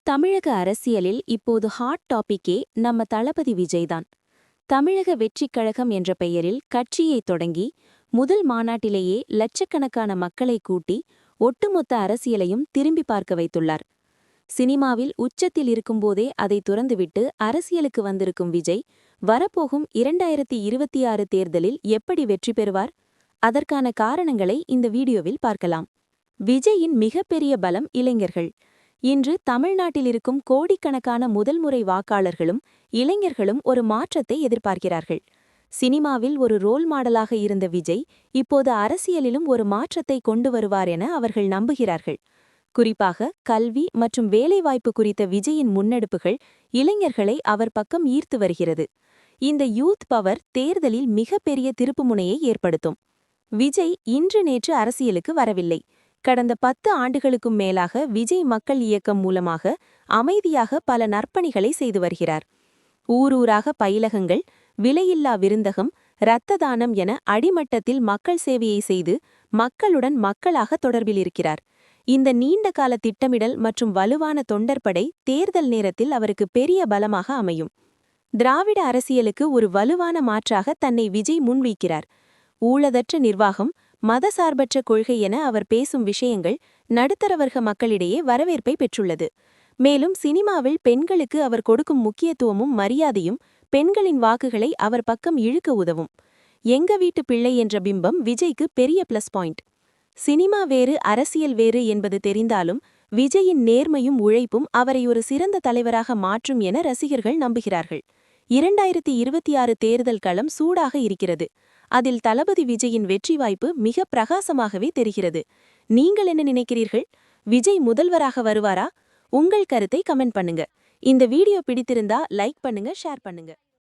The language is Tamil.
தமிழக அரசியலில் இப்போது ஹாட் டாபிக்கே நம்ம தளபதி விஜய்தான். தமிழக வெற்றிக் கழகம் என்ற பெயரில் கட்சியை தொடங்கி முதல் மாநாட்டிலேயே லட்சக்கணக்கான மக்களை கூட்டி ஒட்டுமொத்த அரசியலையும் திரும்பி பார்க்க வைத்துள்ளார். சினிமாவில் உச்சத்தில் இருக்கும்போதே அதை துறந்துவிட்டு அரசியலுக்கு வந்திருக்கும் விஜய் வரப்போகும் 2026 தேர்தலில் எப்படி வெற்றி பெறுவார்? அதற்கான காரணங்களை இந்த வீடியோவில் பார்க்கலாம். விஜயின் மிகப்பெரிய பலம் இளைஞர்கள். இன்று தமிழ்நாட்டில் இருக்கும் கோடிக்கணக்கான முதல்முறை வாக்காளர்களும் இளைஞர்களும் ஒரு மாற்றத்தை எதிர்பார்க்கிறார்கள். சினிமாவில் ஒரு ரோல் மாடலாக இருந்த விஜய் இப்போது அரசியலிலும் ஒரு மாற்றத்தை கொண்டு வருவார் என அவர்கள் நம்புகிறார்கள். குறிப்பாக கல்வி மற்றும் வேலைவாய்ப்பு குறித்த விஜயின் முன்னெடுப்புகள் இளைஞர்களை அவர் பக்கம் ஈர்த்து வருகிறது. இந்த யூத் பவர் தேர்தலில் மிகப்பெரிய திருப்புமுனையை ஏற்படுத்தும். விஜய் இன்று நேற்று அரசியலுக்கு வரவில்லை. கடந்த 10 ஆண்டுகளுக்கும் மேலாக விஜய் மக்கள் இயக்கம் மூலமாக அமைதியாக பல நற்பணிகளை செய்து வருகிறார். ஊரூராக பயிலகங்கள், விலையில்லா விருந்தகம், இரத்த தானம் என அடிமட்டத்தில் மக்கள் சேவையை செய்து மக்களுடன் மக்களாக தொடர்பில் இருக்கிறார். இந்த நீண்ட கால திட்டமிடல் மற்றும் வலுவான தொண்டர்படை தேர்தல் நேரத்தில் அவருக்கு பெரிய பலமாக அமையும். திராவிட அரசியலுக்கு ஒரு வலுவான மாற்றாக தன்னை விஜய் முன்வைக்கிறார். ஊழலற்ற நிர்வாகம், மதசார்பற்ற கொள்கை என அவர் பேசும் விஷயங்கள் நடுத்தரவர்க மக்களிடையே வரவேற்பை பெற்றுள்ளது. மேலும் சினிமாவில் பெண்களுக்கு அவர் கொடுக்கும் முக்கியத்துவமும் மரியாதையும் பெண்களின் வாக்குகளை அவர் பக்கம் இழுக்க உதவும். எங்க வீட்டு பிள்ளை என்ற பிம்பம் விஜய்க்கு பெரிய பிளஸ் பாயிண்ட். சினிமா வேறு அரசியல் வேறு என்பது தெரிந்தாலும் விஜயின் நேர்மையும் உழைப்பும் அவரை ஒரு சிறந்த தலைவராக மாற்றும் என ரசிகர்கள் நம்புகிறார்கள். 2026 தேர்தல் களம் சூடாக இருக்கிறது. அதில் தளபதி விஜயின் வெற்றி வாய்ப்பு மிக பிரகாசமாகவே தெரிகிறது. நீங்கள் என்ன நினைக்கிறீர்கள்? விஜய் முதல்வராக வருவாரா? உங்கள் கருத்தை கமெண்ட் பண்ணுங்க. இந்த வீடியோ பிடித்திருந்தா லைக் பண்ணுங்க, ஷேர் பண்ணுங்க.